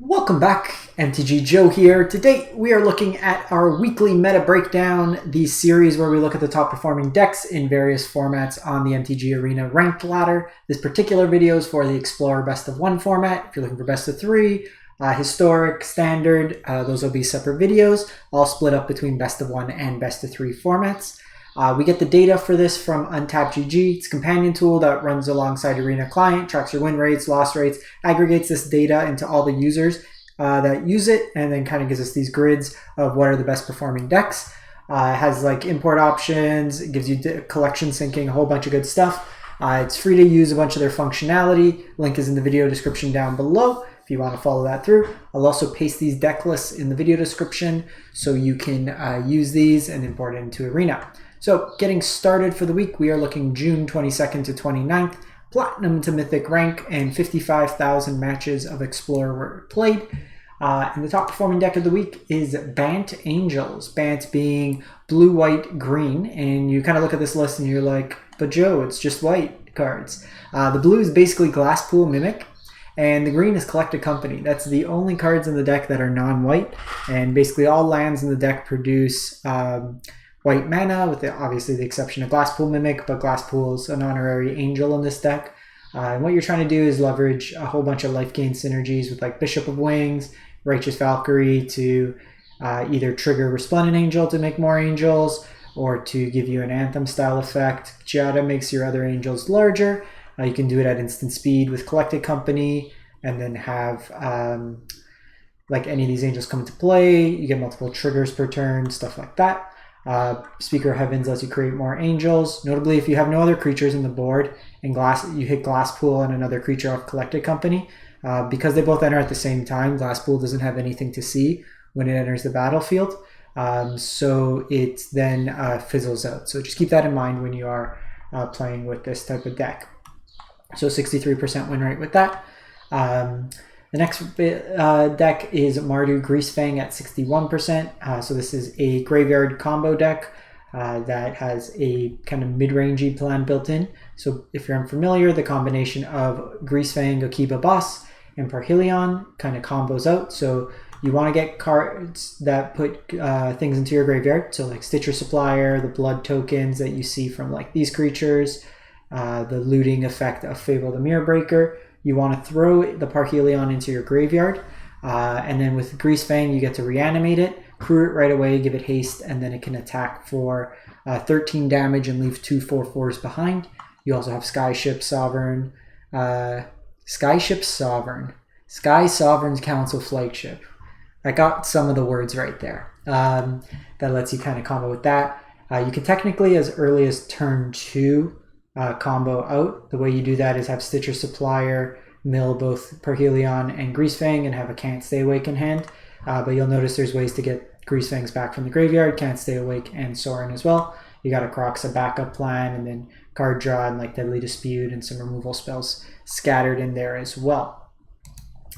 Welcome back, MTG Joe here. Today we are looking at our weekly meta breakdown, the series where we look at the top performing decks in various formats on the MTG Arena ranked ladder. This particular video is for the Explorer Best of 1 format. If you're looking for Best of 3, Historic, Standard, those will be separate videos, all split up between Best of 1 and Best of 3 formats. We get the data for this from UntapGG. It's a companion tool that runs alongside Arena Client, tracks your win rates, loss rates, aggregates this data into all the users that use it, and then kind of gives us these grids of what are the best performing decks. It has like import options, it gives you collection syncing, a whole bunch of good stuff. It's free to use a bunch of their functionality. Link is in the video description down below if you want to follow that through. I'll also paste these deck lists in the video description so you can use these and import it into Arena. So getting started for the week, we are looking June 22nd to 29th, Platinum to Mythic rank, and 55,000 matches of Explorer were played. And the top performing deck of the week is Bant Angels, Bant being blue, white, green. And you kind of look at this list and you're like, but Joe, it's just white cards. The blue is basically Glasspool Mimic, and the green is Collected Company. That's the only cards in the deck that are non-white. And basically all lands in the deck produce white mana, with obviously the exception of Glasspool Mimic, but Glasspool is an honorary angel in this deck. And what you're trying to do is leverage a whole bunch of life gain synergies with like Bishop of Wings, Righteous Valkyrie to either trigger Resplendent Angel to make more angels, or to give you an Anthem style effect. Giada makes your other angels larger. You can do it at instant speed with Collected Company, and then have like any of these angels come into play. You get multiple triggers per turn, stuff like that. Speaker of Heavens lets you create more angels. Notably, if you have no other creatures in the board and you hit Glasspool and another creature off Collected Company, because they both enter at the same time, Glasspool doesn't have anything to see when it enters the battlefield. So it then fizzles out. So just keep that in mind when you are playing with this type of deck. So 63% win rate with that. The next deck is Mardu Greasefang at 61%. So this is a graveyard combo deck that has a kind of mid-rangey plan built in. So if you're unfamiliar, the combination of Greasefang, Okiba Boss, and Parhelion kind of combos out. So you want to get cards that put things into your graveyard. So like Stitcher Supplier, the blood tokens that you see from like these creatures, the looting effect of Fable the Mirror Breaker. You want to throw the Parhelion into your graveyard, and then with Greasefang you get to reanimate it, crew it right away, give it haste, and then it can attack for 13 damage and leave 2 4/4s behind. You also have Skysovereign's Council Flagship. I got some of the words right there. That lets you kind of combo with that. You can technically, as early as turn 2, combo out. The way you do that is have Stitcher Supplier mill both Parhelion and Greasefang and have a Can't Stay Awake in hand. But you'll notice there's ways to get Greasefangs back from the graveyard, Can't Stay Awake, and Sorin as well. You got a Kroxa backup plan, and then card draw and like Deadly Dispute and some removal spells scattered in there as well.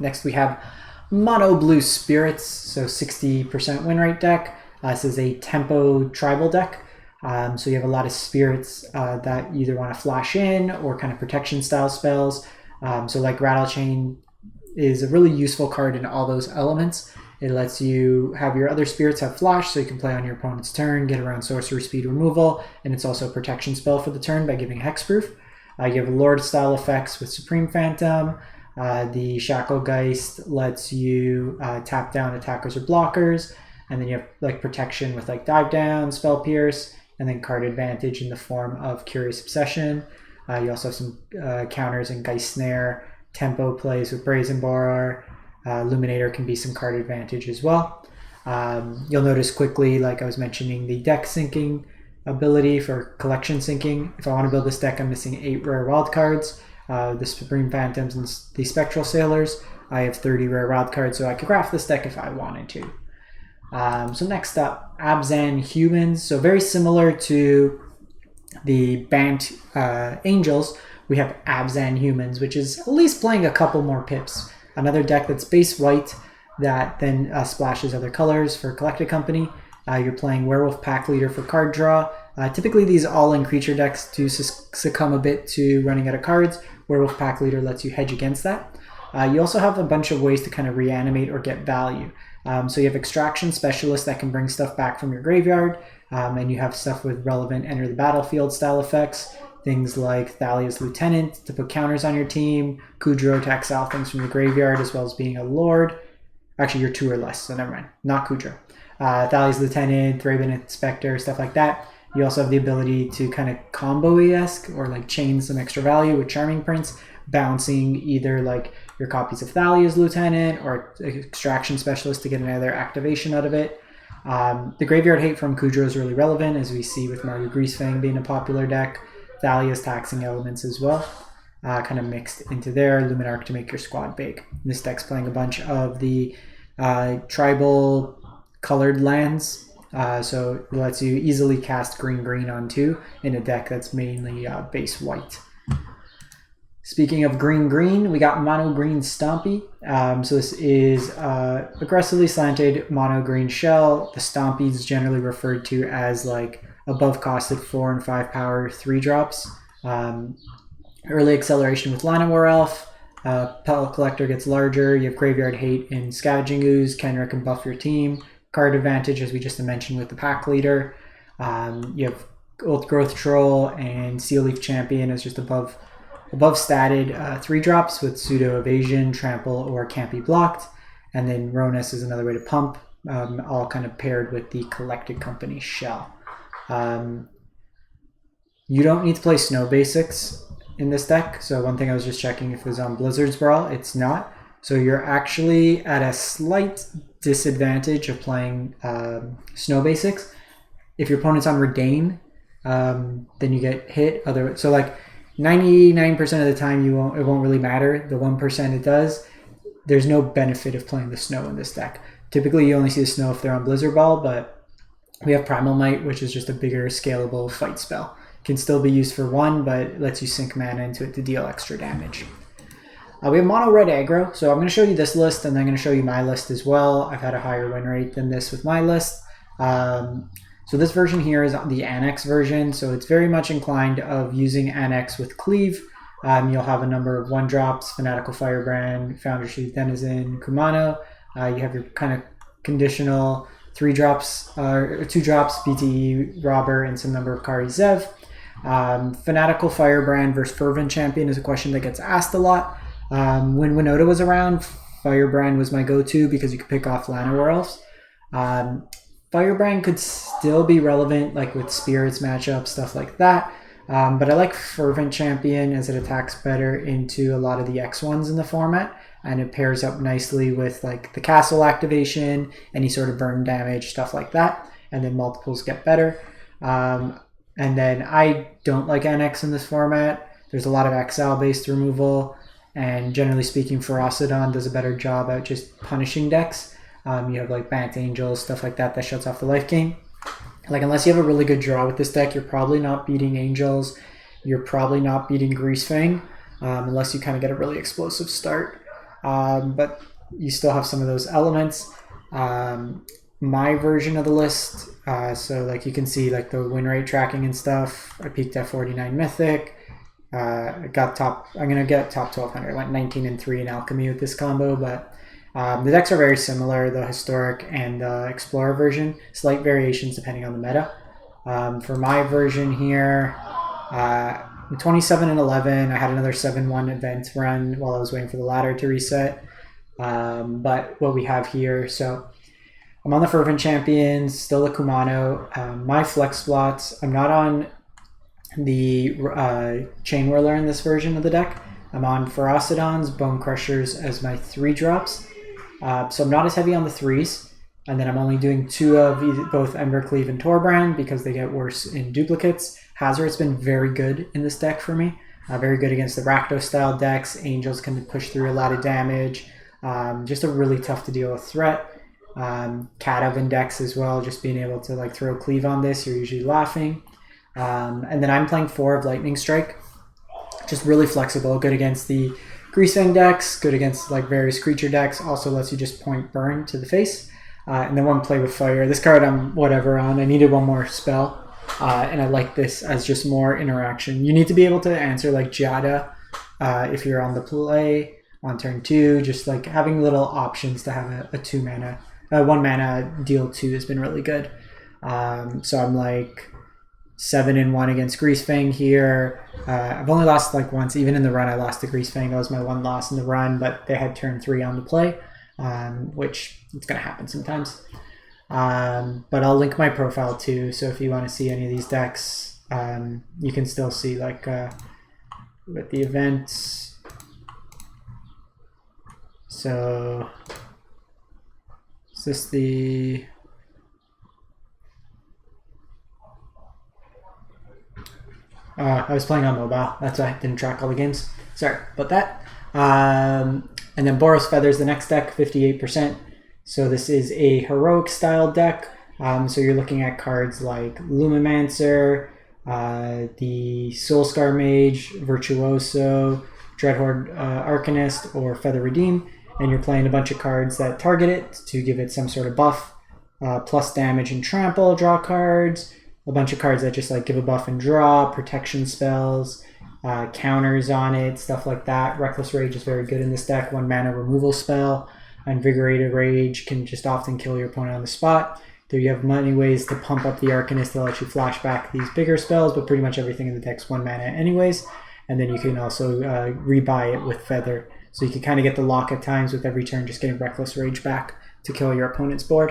Next we have Mono Blue Spirits, so 60% win rate deck. This is a tempo tribal deck. So you have a lot of spirits that you either want to flash in or kind of protection style spells. So like Rattle Chain is a really useful card in all those elements. It lets you have your other spirits have flash, so you can play on your opponent's turn, get around sorcery speed removal, and it's also a protection spell for the turn by giving hexproof. You have Lord style effects with Supreme Phantom. The Shacklegeist lets you tap down attackers or blockers, and then you have like protection with like Dive Down, Spell Pierce, and then card advantage in the form of Curious Obsession. You also have some counters in Geist Snare, tempo plays with Brazen Borer. Luminator can be some card advantage as well. You'll notice quickly, like I was mentioning, the deck syncing ability for collection syncing. If I want to build this deck, I'm missing 8 rare wildcards. The Supreme Phantoms and the Spectral Sailors. I have 30 rare wildcards, so I could craft this deck if I wanted to. So next up, Abzan Humans. So very similar to the Bant Angels, we have Abzan Humans, which is at least playing a couple more pips. Another deck that's base white that then splashes other colors for Collected Company. You're playing Werewolf Pack Leader for card draw. Typically these all-in creature decks do succumb a bit to running out of cards. Werewolf Pack Leader lets you hedge against that. You also have a bunch of ways to kind of reanimate or get value. So you have Extraction Specialist that can bring stuff back from your graveyard, and you have stuff with relevant enter the battlefield style effects. Things like Thalia's Lieutenant to put counters on your team, Kudro to exile things from the graveyard, as well as being a Lord. Actually, you're 2 or less, so never mind. Not Kudro. Thalia's Lieutenant, Thraben Inspector, stuff like that. You also have the ability to kind of combo-esque or like chain some extra value with Charming Prince, bouncing either like your copies of Thalia's Lieutenant or Extraction Specialist to get another activation out of it. The Graveyard Hate from Kudro is really relevant, as we see with Mardu Greasefang being a popular deck. Thalia's Taxing Elements as well, kind of mixed into there. Luminarch to make your squad big. This deck's playing a bunch of the tribal colored lands, so it lets you easily cast green on 2 in a deck that's mainly base white. Speaking of green, we got mono green Stompy. So this is aggressively slanted mono green shell. The Stompy is generally referred to as like above costed 4 and 5 power 3-drops. Early acceleration with Llanowar Elf. Petal Collector gets larger. You have Graveyard Hate and Scavenging Ooze. Kenrick can buff your team. Card Advantage, as we just mentioned with the Pack Leader. You have Old Growth Troll and Seal Leaf Champion as just above statted 3-drops with Pseudo Evasion, Trample, or Can't Be Blocked. And then Ronus is another way to pump, all kind of paired with the Collected Company shell. You don't need to play Snow Basics in this deck. So one thing I was just checking if it was on Blizzard's Brawl, it's not. So you're actually at a slight disadvantage of playing Snow Basics. If your opponent's on Redain, then you get hit. So like 99% of the time it won't really matter. The 1% it does, there's no benefit of playing the Snow in this deck. Typically you only see the Snow if they're on Blizzard Ball, but we have Primal Might, which is just a bigger scalable fight spell. Can still be used for 1, but it lets you sink mana into it to deal extra damage. We have mono red aggro, so I'm going to show you this list and then I'm going to show you my list as well. I've had a higher win rate than this with my list. So this version here is the Annex version, so it's very much inclined of using Annex with Cleave. You'll have a number of 1-drops, Fanatical Firebrand, Foundry Sheath Denizen, Kumano. You have your kind of conditional 3-drops, 2-drops, BTE, Robber, and some number of Kari Zev. Fanatical Firebrand versus Fervent Champion is a question that gets asked a lot. When Winota was around, Firebrand was my go-to because you could pick off Llanowar Elves. Firebrand could still be relevant, like with Spirits matchup, stuff like that. But I like Fervent Champion as it attacks better into a lot of the X1s in the format, and it pairs up nicely with like the castle activation, any sort of burn damage, stuff like that, and then multiples get better. And then I don't like NX in this format. There's a lot of exile-based removal, and generally speaking, Ferocidon does a better job at just punishing decks. You have like Bant Angel, stuff like that shuts off the life gain. Like, unless you have a really good draw with this deck, you're probably not beating Angels. You're probably not beating Greasefang, unless you kind of get a really explosive start. But you still have some of those elements. My version of the list, so like you can see like the win rate tracking and stuff. I peaked at 49 Mythic. I got I'm going to get top 1200. I went 19-3 in Alchemy with this combo, but the decks are very similar, the Historic and the Explorer version. Slight variations depending on the meta. For my version here, 27-11. I had another 7-1 event run while I was waiting for the ladder to reset. But what we have here, so I'm on the Fervent Champions, still a Kumano. My flex slots, I'm not on the Chain Whirler in this version of the deck. I'm on Ferocidons, Bone Crushers as my 3-drops. So I'm not as heavy on the 3s. And then I'm only doing 2 of both Embercleave and Torbrand because they get worse in duplicates. Hazard's been very good in this deck for me. Very good against the Rakdos style decks. Angels can push through a lot of damage. Just a really tough to deal with threat. Cat Oven decks as well, just being able to like throw Cleave on this, you're usually laughing. And then I'm playing 4 of Lightning Strike. Just really flexible, good against the Greasefang decks, good against like various creature decks, also lets you just point burn to the face. And then 1 play with fire. This card I'm whatever on. I needed 1 more spell. And I like this as just more interaction. You need to be able to answer like Giada if you're on the play. on turn 2. Just like having little options to have a 2 mana, 1 mana deal 2 has been really good. So I'm like 7-1 against Greasefang here. I've only lost like once, even in the run I lost to Greasefang. That was my one loss in the run, but they had turn 3 on the play, which it's going to happen sometimes. But I'll link my profile too, so if you want to see any of these decks, you can still see like with the events. So is this the... I was playing on mobile, that's why I didn't track all the games. Sorry about that. And then Boros Feather's the next deck, 58%. So this is a heroic style deck. So you're looking at cards like Lumimancer, the Soulscar Mage, Virtuoso, Dreadhorde Arcanist, or Feather Redeem. And you're playing a bunch of cards that target it to give it some sort of buff, plus damage and trample, draw cards. A bunch of cards that just like give a buff and draw, protection spells, counters on it, stuff like that. Reckless Rage is very good in this deck. 1 mana removal spell. Invigorated Rage can just often kill your opponent on the spot. There you have many ways to pump up the Arcanist to let you flash back these bigger spells, but pretty much everything in the deck's 1 mana anyways. And then you can also rebuy it with Feather. So you can kind of get the lock at times with every turn, just getting Reckless Rage back to kill your opponent's board.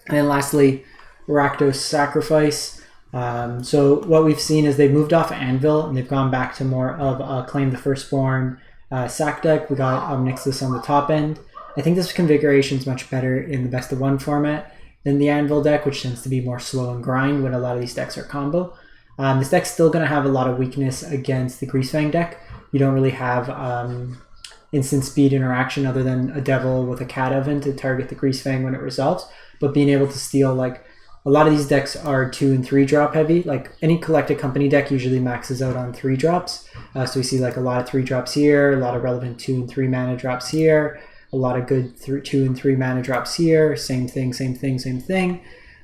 And then lastly, Rakdos Sacrifice. So what we've seen is they've moved off Anvil and they've gone back to more of Claim the Firstborn sack deck. We got Omnixus on the top end. I think this configuration is much better in the best of 1 format than the Anvil deck, which tends to be more slow and grind when a lot of these decks are combo. This deck's still going to have a lot of weakness against the Greasefang deck. You don't really have instant speed interaction other than a Devil with a Cat Oven to target the Greasefang when it resolves. But being able to steal, like, a lot of these decks are 2 and 3 drop heavy. Like any Collected Company deck usually maxes out on 3 drops. So we see like a lot of 3 drops here, a lot of relevant 2 and 3 mana drops here, a lot of good 2 and 3 mana drops here. Same thing, same thing, same thing.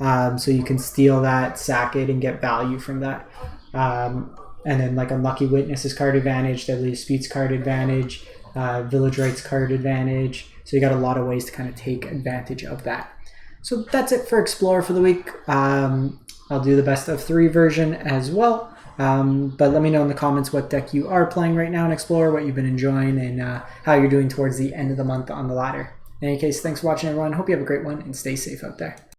So you can steal that, sack it, and get value from that. And then like Unlucky Witnesses card advantage, Deadly Disputes card advantage, Village Rites card advantage. So you got a lot of ways to kind of take advantage of that. So that's it for Explorer for the week. I'll do the best of 3 version as well. But let me know in the comments what deck you are playing right now in Explorer, what you've been enjoying, and how you're doing towards the end of the month on the ladder. In any case, thanks for watching, everyone. Hope you have a great one, and stay safe out there.